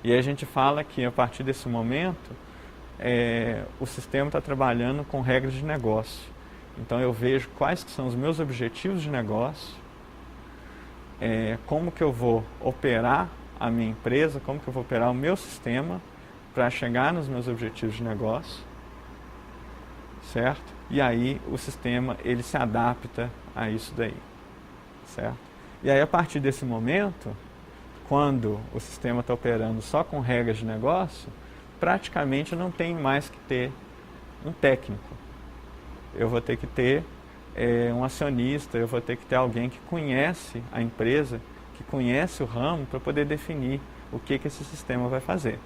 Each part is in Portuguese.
E aí a gente fala que a partir desse momento o sistema está trabalhando com regras de negócio. Então eu vejo quais que são os meus objetivos de negócio, como que eu vou operar a minha empresa, como que eu vou operar o meu sistema para chegar nos meus objetivos de negócio, certo? E aí o sistema ele se adapta a isso daí, certo? E aí a partir desse momento, quando o sistema está operando só com regras de negócio, praticamente não tem mais que ter um técnico. Eu vou ter que ter um acionista, eu vou ter que ter alguém que conhece a empresa, que conhece o ramo para poder definir o que esse sistema vai fazer.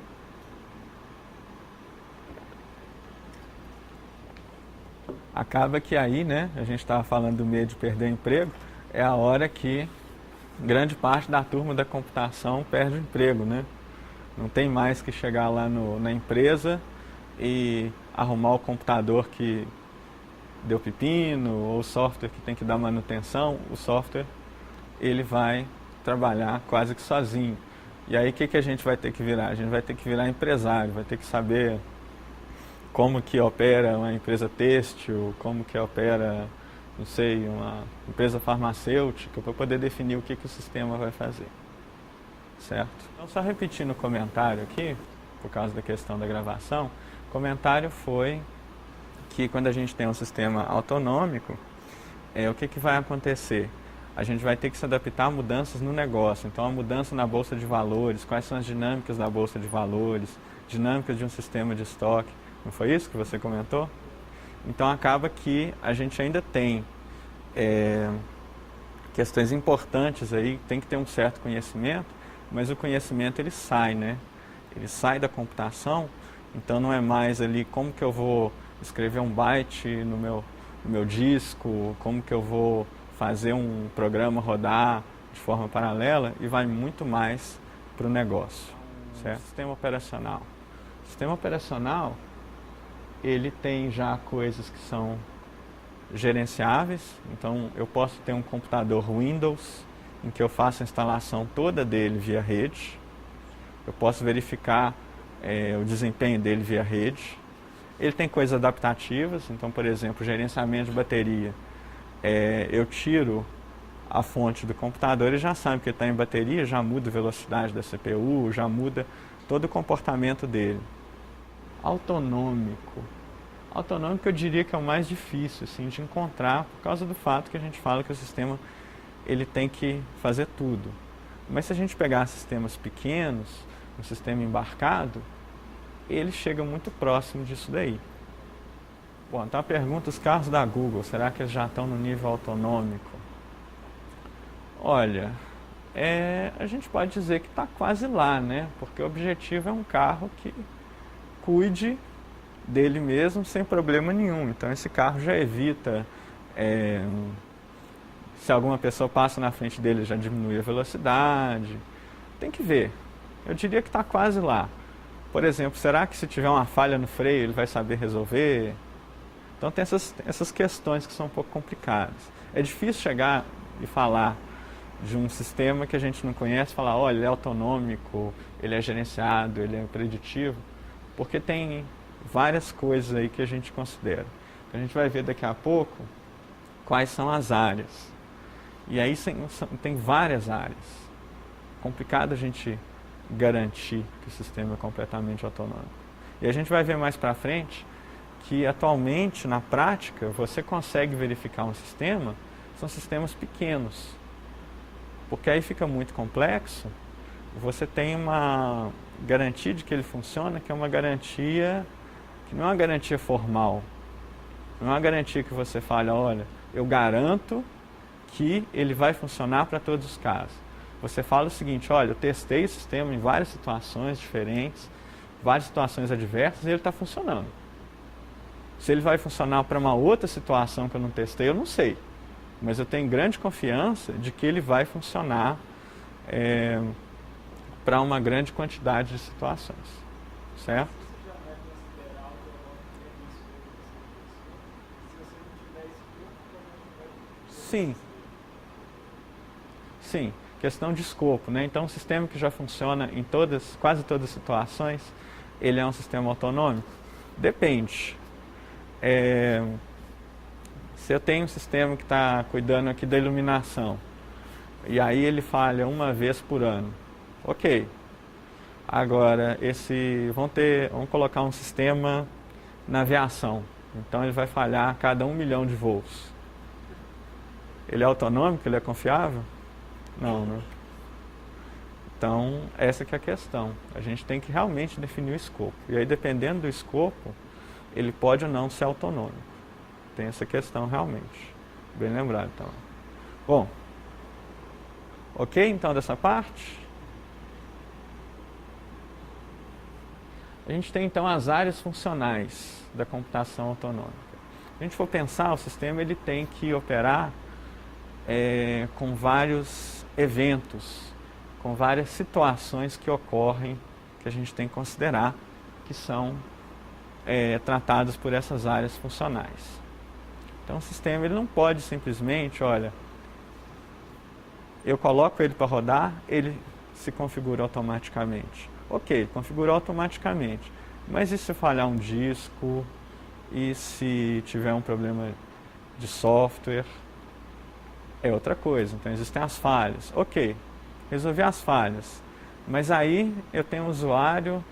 Acaba que aí, né, a gente estava falando do medo de perder o emprego, é a hora que grande parte da turma da computação perde o emprego, né? Não tem mais que chegar lá na empresa e arrumar o computador que deu pepino, ou o software que tem que dar manutenção. O software ele vai trabalhar quase que sozinho. E aí o que a gente vai ter que virar? A gente vai ter que virar empresário, vai ter que saber como que opera uma empresa têxtil, como que opera, não sei, uma empresa farmacêutica, para poder definir o que o sistema vai fazer. Certo? Então, só repetindo o comentário aqui, por causa da questão da gravação, o comentário foi que quando a gente tem um sistema autonômico, o que vai acontecer? A gente vai ter que se adaptar a mudanças no negócio. Então, a mudança na bolsa de valores, quais são as dinâmicas da bolsa de valores, dinâmicas de um sistema de estoque. Não foi isso que você comentou? Então, acaba que a gente ainda tem questões importantes aí, tem que ter um certo conhecimento, mas o conhecimento ele sai, né? Ele sai da computação, então não é mais ali como que eu vou escrever um byte no meu disco, como que eu vou fazer um programa rodar de forma paralela, e vai muito mais para o negócio, certo? Sistema operacional. O sistema operacional, ele tem já coisas que são gerenciáveis, então eu posso ter um computador Windows em que eu faço a instalação toda dele via rede, eu posso verificar o desempenho dele via rede. Ele tem coisas adaptativas, então, por exemplo, gerenciamento de bateria. Eu tiro a fonte do computador e já sabe que ele está em bateria, já muda a velocidade da CPU, já muda todo o comportamento dele. Autonômico. Autonômico eu diria que é o mais difícil assim, de encontrar, por causa do fato que a gente fala que o sistema ele tem que fazer tudo. Mas se a gente pegar sistemas pequenos, um sistema embarcado, ele chega muito próximo disso daí. Bom, então a pergunta, os carros da Google, será que eles já estão no nível autonômico? Olha, a gente pode dizer que está quase lá, né? Porque o objetivo é um carro que cuide dele mesmo sem problema nenhum. Então esse carro já evita, se alguma pessoa passa na frente dele, já diminui a velocidade. Tem que ver. Eu diria que está quase lá. Por exemplo, será que se tiver uma falha no freio ele vai saber resolver? Então tem essas questões que são um pouco complicadas. É difícil chegar e falar de um sistema que a gente não conhece, falar, olha, ele é autonômico, ele é gerenciado, ele é preditivo, porque tem várias coisas aí que a gente considera. A gente vai ver daqui a pouco quais são as áreas. E aí tem várias áreas. Complicado a gente garantir que o sistema é completamente autonômico. E a gente vai ver mais para frente que atualmente, na prática, você consegue verificar um sistema, são sistemas pequenos. Porque aí fica muito complexo, você tem uma garantia de que ele funciona, que é uma garantia que não é uma garantia formal. Não é uma garantia que você fala, olha, eu garanto que ele vai funcionar para todos os casos. Você fala o seguinte, olha, eu testei o sistema em várias situações diferentes, várias situações adversas, e ele está funcionando. Se ele vai funcionar para uma outra situação que eu não testei, eu não sei. Mas eu tenho grande confiança de que ele vai funcionar para uma grande quantidade de situações. Certo? Sim. Sim. questão de escopo, né? Então, um sistema que já funciona em quase todas as situações, ele é um sistema autonômico? Depende. Se eu tenho um sistema que está cuidando aqui da iluminação, e aí ele falha uma vez por ano, ok. Agora, vamos colocar um sistema na aviação, então ele vai falhar a cada 1 milhão de voos. Ele é autonômico? Ele é confiável? Não, né? Então, essa que é a questão. A gente tem que realmente definir o escopo. E aí, dependendo do escopo, ele pode ou não ser autonômico. Tem essa questão realmente. Bem lembrado, então. Bom, ok, então, dessa parte? A gente tem, então, as áreas funcionais da computação autonômica. Se a gente for pensar, o sistema ele tem que operar com vários eventos, com várias situações que ocorrem, que a gente tem que considerar, que são tratadas por essas áreas funcionais. Então o sistema ele não pode simplesmente, olha, eu coloco ele para rodar, ele se configura automaticamente. Ok, configura automaticamente, mas e se falhar um disco, e se tiver um problema de software? É outra coisa. Então existem as falhas. Ok, resolvi as falhas. Mas aí eu tenho um usuário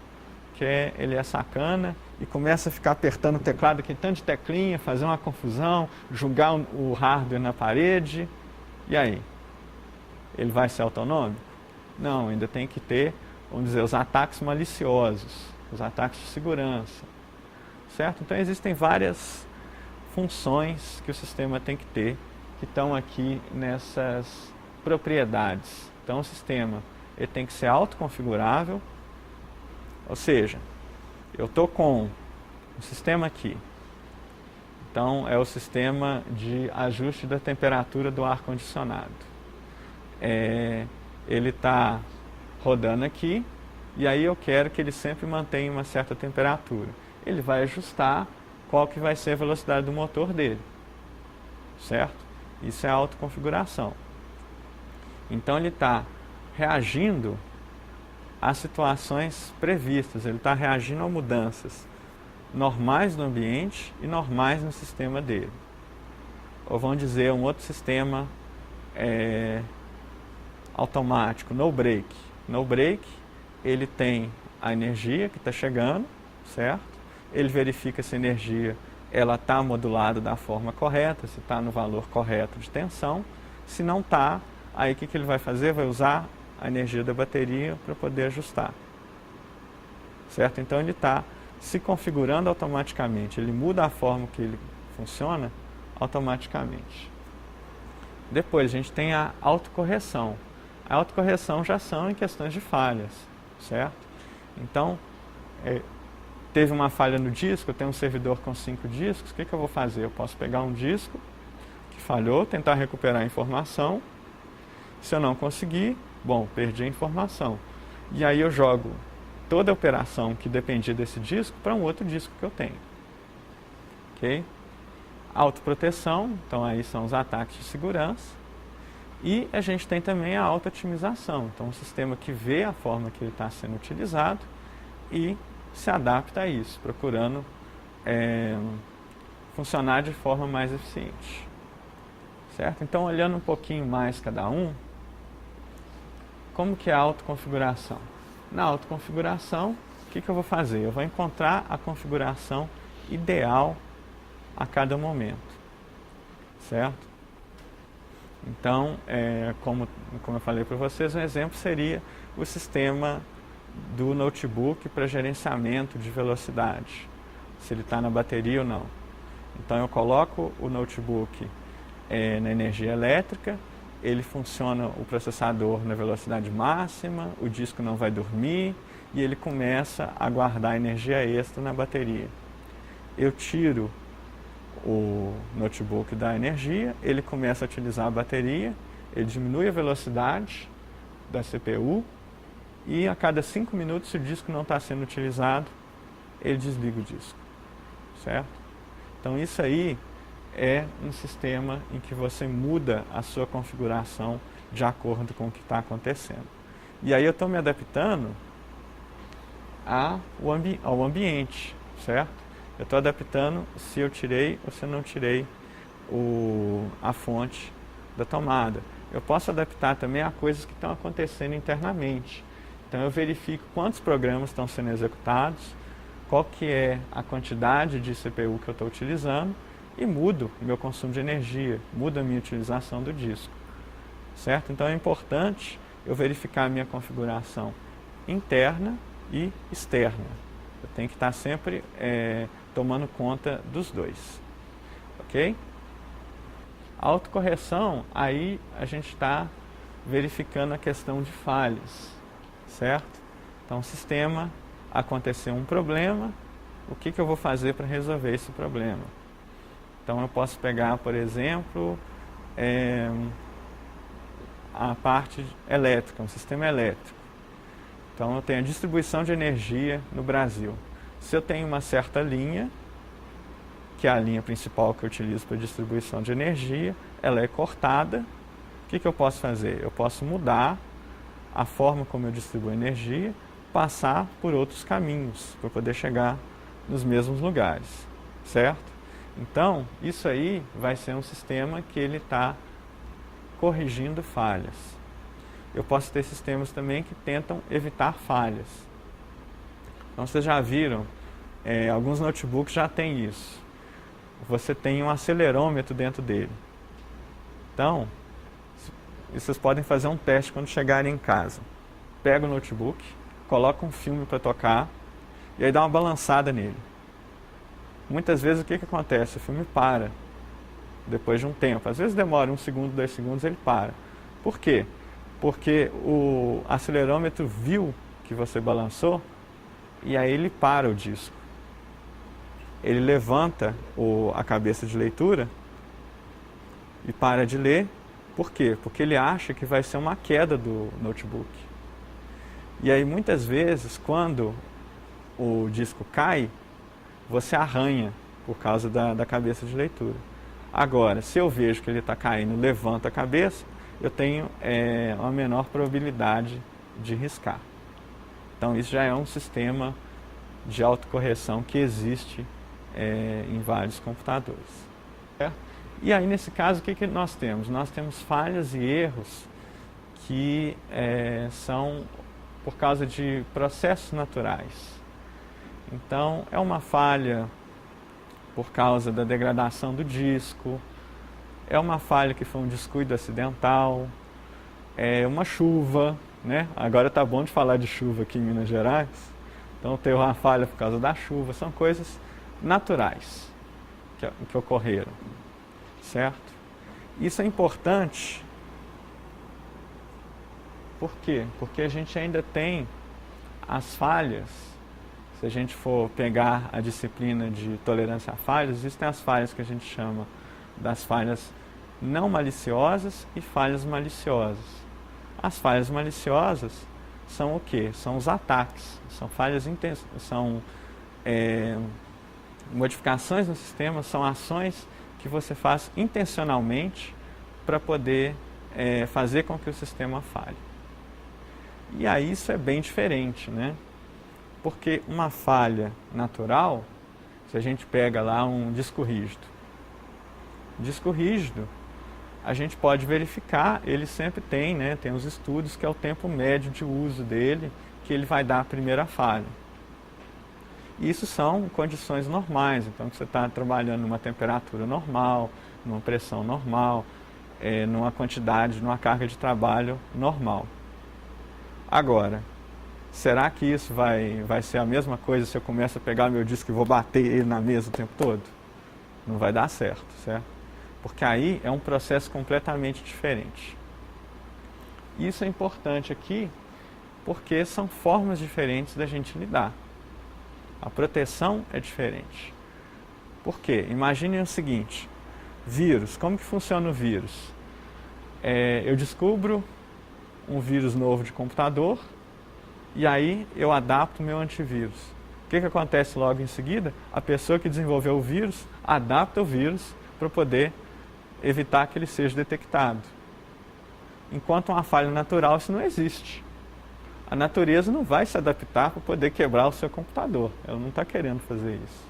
que ele é sacana e começa a ficar apertando o teclado, aquele tanto de teclinha, fazer uma confusão, jogar o hardware na parede. E aí? Ele vai ser autonômico? Não, ainda tem que ter, vamos dizer, os ataques maliciosos, os ataques de segurança. Certo? Então existem várias funções que o sistema tem que ter, que estão aqui nessas propriedades. Então o sistema ele tem que ser autoconfigurável, ou seja, eu estou com um sistema aqui, então é o sistema de ajuste da temperatura do ar-condicionado. Ele está rodando aqui e aí eu quero que ele sempre mantenha uma certa temperatura. Ele vai ajustar qual que vai ser a velocidade do motor dele, certo? Isso é a autoconfiguração. Então ele está reagindo a situações previstas, ele está reagindo a mudanças normais no ambiente e normais no sistema dele. Ou vamos dizer, um outro sistema automático, no break. No break, ele tem a energia que está chegando, certo? Ele verifica se a energia ela está modulada da forma correta, se está no valor correto de tensão. Se não está, aí o que ele vai fazer? Vai usar a energia da bateria para poder ajustar. Certo? Então ele está se configurando automaticamente, ele muda a forma que ele funciona automaticamente. Depois a gente tem a autocorreção. A autocorreção já são em questões de falhas, certo? Então, teve uma falha no disco, eu tenho um servidor com 5 discos, o que eu vou fazer? Eu posso pegar um disco que falhou, tentar recuperar a informação. Se eu não conseguir, bom, perdi a informação. E aí eu jogo toda a operação que dependia desse disco para um outro disco que eu tenho. Ok? Autoproteção, então aí são os ataques de segurança. E a gente tem também a auto-otimização, então um sistema que vê a forma que ele está sendo utilizado e se adapta a isso, procurando funcionar de forma mais eficiente. Certo? Então, olhando um pouquinho mais cada um, como que é a autoconfiguração? Na autoconfiguração, o que eu vou fazer? Eu vou encontrar a configuração ideal a cada momento. Certo? Então, como eu falei para vocês, um exemplo seria o sistema do notebook para gerenciamento de velocidade, se ele está na bateria ou não. Então eu coloco o notebook na energia elétrica, ele funciona, o processador na velocidade máxima, o disco não vai dormir e ele começa a guardar energia extra na bateria. Eu tiro o notebook da energia, ele começa a utilizar a bateria, ele diminui a velocidade da CPU e a cada 5 minutos, se o disco não está sendo utilizado, ele desliga o disco, certo? Então isso aí é um sistema em que você muda a sua configuração de acordo com o que está acontecendo. E aí eu estou me adaptando ao ambiente, certo? Eu estou adaptando se eu tirei ou se eu não tirei a fonte da tomada. Eu posso adaptar também a coisas que estão acontecendo internamente. Então eu verifico quantos programas estão sendo executados, qual que é a quantidade de CPU que eu estou utilizando e mudo meu consumo de energia, mudo a minha utilização do disco, certo? Então é importante eu verificar a minha configuração interna e externa. Eu tenho que estar sempre tomando conta dos dois, ok? A autocorreção, aí a gente está verificando a questão de falhas, certo? Então o sistema, aconteceu um problema, o que eu vou fazer para resolver esse problema? Então eu posso pegar, por exemplo, a parte elétrica, um sistema elétrico. Então eu tenho a distribuição de energia no Brasil. Se eu tenho uma certa linha, que é a linha principal que eu utilizo para distribuição de energia, ela é cortada, o que eu posso fazer? Eu posso mudar a forma como eu distribuo energia, passar por outros caminhos para poder chegar nos mesmos lugares, certo? Então, isso aí vai ser um sistema que ele está corrigindo falhas. Eu posso ter sistemas também que tentam evitar falhas. Então, vocês já viram, alguns notebooks já têm isso. Você tem um acelerômetro dentro dele. Então, vocês podem fazer um teste quando chegarem em casa. Pega o notebook, coloca um filme para tocar e aí dá uma balançada nele. Muitas vezes o que acontece? O filme para depois de um tempo. Às vezes demora 1 segundo, 2 segundos, ele para. Por quê? Porque o acelerômetro viu que você balançou e aí ele para o disco. Ele levanta a cabeça de leitura e para de ler. Por quê? Porque ele acha que vai ser uma queda do notebook. E aí muitas vezes, quando o disco cai, você arranha por causa da cabeça de leitura. Agora, se eu vejo que ele está caindo, levanto a cabeça, eu tenho uma menor probabilidade de riscar. Então isso já é um sistema de autocorreção que existe em vários computadores. Certo? E aí nesse caso o que nós temos? Nós temos falhas e erros que são por causa de processos naturais. Então é uma falha por causa da degradação do disco, é uma falha que foi um descuido acidental, é uma chuva, né? Agora está bom de falar de chuva aqui em Minas Gerais, então teve uma falha por causa da chuva, são coisas naturais que ocorreram, certo? Isso é importante, por quê? Porque a gente ainda tem as falhas. Se a gente for pegar a disciplina de tolerância a falhas, existem as falhas que a gente chama das falhas não maliciosas e falhas maliciosas. As falhas maliciosas são o quê? São os ataques, são falhas são modificações no sistema, são ações que você faz intencionalmente para poder fazer com que o sistema falhe. E aí isso é bem diferente, né? Porque uma falha natural, se a gente pega lá um disco rígido, a gente pode verificar, ele sempre tem, né, tem os estudos que é o tempo médio de uso dele, que ele vai dar a primeira falha. E isso são condições normais, então que você está trabalhando numa temperatura normal, numa pressão normal, numa quantidade, numa carga de trabalho normal. Agora, será que isso vai ser a mesma coisa se eu começo a pegar meu disco e vou bater ele na mesa o tempo todo? Não vai dar certo, certo? Porque aí é um processo completamente diferente. Isso é importante aqui porque são formas diferentes da gente lidar. A proteção é diferente. Por quê? Imaginem o seguinte, vírus, como que funciona o vírus? Eu descubro um vírus novo de computador, e aí eu adapto o meu antivírus. O que acontece logo em seguida? A pessoa que desenvolveu o vírus adapta o vírus para poder evitar que ele seja detectado. enquanto uma falha natural isso não existe. A natureza não vai se adaptar para poder quebrar o seu computador. Ela não está querendo fazer isso.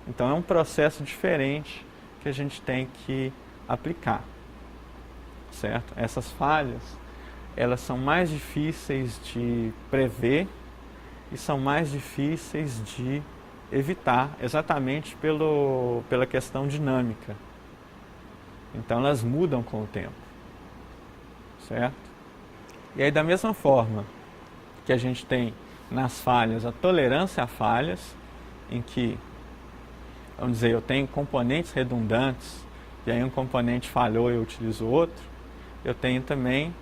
Então é um processo diferente que a gente tem que aplicar, certo? Essas falhas, elas são mais difíceis de prever e são mais difíceis de evitar, exatamente pela questão dinâmica. Então elas mudam com o tempo, certo? E aí da mesma forma que a gente tem nas falhas a tolerância a falhas, em que, vamos dizer, eu tenho componentes redundantes, e aí um componente falhou e eu utilizo outro, eu tenho também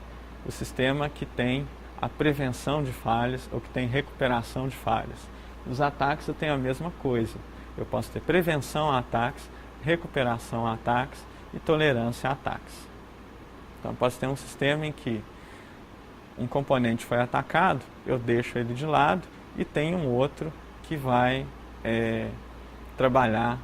o sistema que tem a prevenção de falhas ou que tem recuperação de falhas. Nos ataques eu tenho a mesma coisa. Eu posso ter prevenção a ataques, recuperação a ataques e tolerância a ataques. Então eu posso ter um sistema em que um componente foi atacado, eu deixo ele de lado e tem um outro que vai trabalhar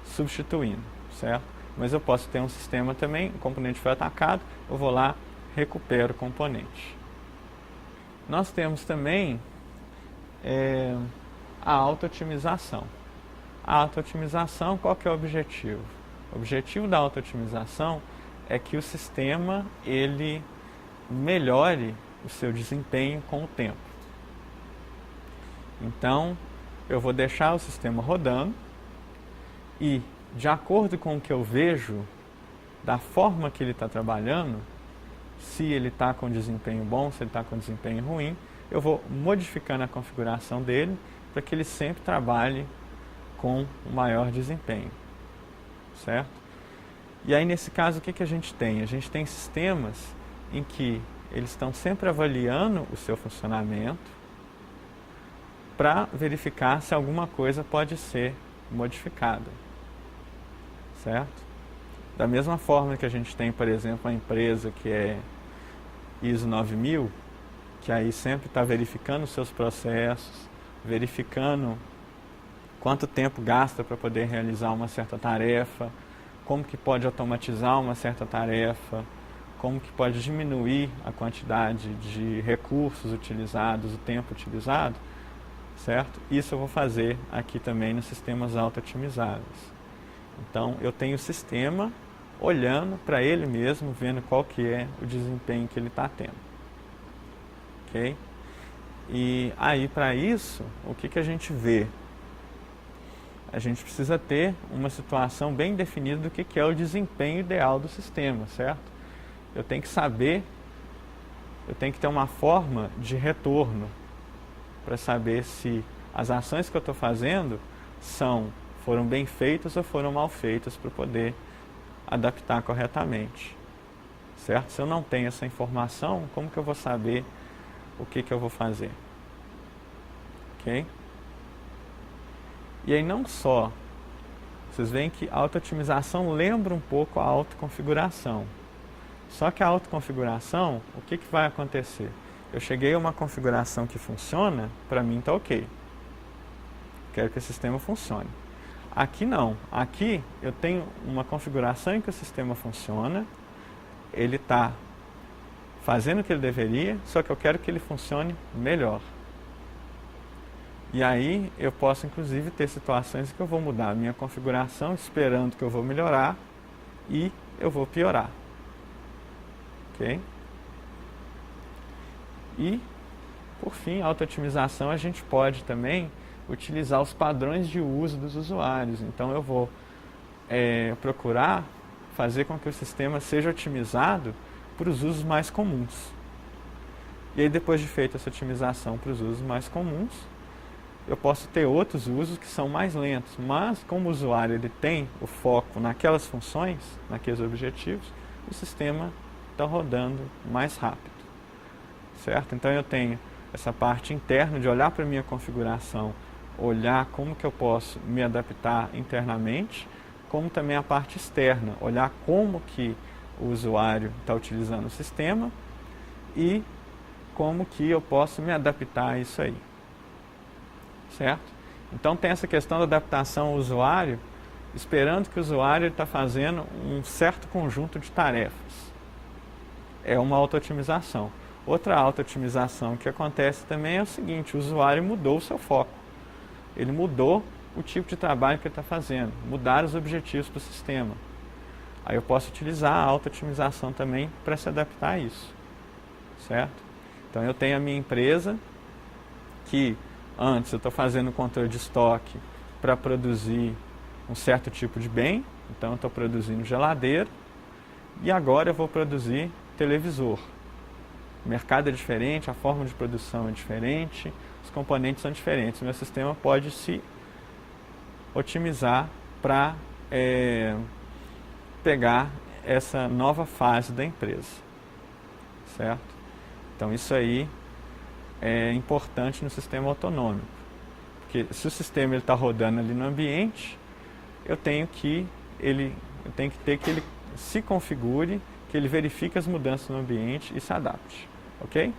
substituindo, certo? Mas eu posso ter um sistema também, o componente foi atacado, eu vou lá, recupero o componente. Nós temos também a auto-otimização. A auto-otimização, qual que é o objetivo? O objetivo da auto-otimização é que o sistema ele melhore o seu desempenho com o tempo. Então, eu vou deixar o sistema rodando e, de acordo com o que eu vejo, da forma que ele está trabalhando, se ele está com desempenho bom, se ele está com desempenho ruim, eu vou modificando a configuração dele para que ele sempre trabalhe com o maior desempenho, certo? E aí nesse caso o que a gente tem? A gente tem sistemas em que eles estão sempre avaliando o seu funcionamento para verificar se alguma coisa pode ser modificada, certo? Da mesma forma que a gente tem, por exemplo, uma empresa que é ISO 9000, que aí sempre está verificando os seus processos, verificando quanto tempo gasta para poder realizar uma certa tarefa, como que pode automatizar uma certa tarefa, como que pode diminuir a quantidade de recursos utilizados, o tempo utilizado, certo? Isso eu vou fazer aqui também nos sistemas auto-otimizáveis. Então, eu tenho o sistema olhando para ele mesmo, vendo qual que é o desempenho que ele está tendo. Ok? E aí, para isso, o que a gente vê? A gente precisa ter uma situação bem definida do que é o desempenho ideal do sistema, certo? Eu tenho que saber, eu tenho que ter uma forma de retorno para saber se as ações que eu estou fazendo foram bem feitas ou foram mal feitas para poder adaptar corretamente, certo? Se eu não tenho essa informação, como que eu vou saber o que eu vou fazer? Ok? E aí não só, vocês veem que a auto-otimização lembra um pouco a autoconfiguração. Só que a autoconfiguração, o que vai acontecer? Eu cheguei a uma configuração que funciona, para mim está ok. Quero que o sistema funcione. Aqui não. Aqui eu tenho uma configuração em que o sistema funciona, ele está fazendo o que ele deveria, só que eu quero que ele funcione melhor. E aí eu posso inclusive ter situações em que eu vou mudar a minha configuração esperando que eu vou melhorar e eu vou piorar. Ok? E, por fim, a auto-otimização a gente pode também utilizar os padrões de uso dos usuários. Então eu vou procurar fazer com que o sistema seja otimizado para os usos mais comuns. E aí depois de feita essa otimização para os usos mais comuns, eu posso ter outros usos que são mais lentos, mas como o usuário ele tem o foco naquelas funções, naqueles objetivos, o sistema está rodando mais rápido, certo? Então eu tenho essa parte interna de olhar para a minha configuração, olhar como que eu posso me adaptar internamente, como também a parte externa, olhar como que o usuário está utilizando o sistema e como que eu posso me adaptar a isso aí, certo? Então tem essa questão da adaptação ao usuário, esperando que o usuário está fazendo um certo conjunto de tarefas. é uma auto-otimização. Outra auto-otimização que acontece também é o seguinte: o usuário mudou o seu foco. Ele mudou o tipo de trabalho que ele está fazendo, mudar os objetivos do sistema. Aí eu posso utilizar a auto-otimização também para se adaptar a isso, certo? Então eu tenho a minha empresa que antes eu estou fazendo controle de estoque para produzir um certo tipo de bem, então eu estou produzindo geladeira e agora eu vou produzir televisor. O mercado é diferente, a forma de produção é diferente, os componentes são diferentes. O meu sistema pode se otimizar para pegar essa nova fase da empresa, certo? Então isso aí é importante no sistema autonômico, porque se o sistema está rodando ali no ambiente, eu tenho que ter que ele se configure, que ele verifique as mudanças no ambiente e se adapte, ok?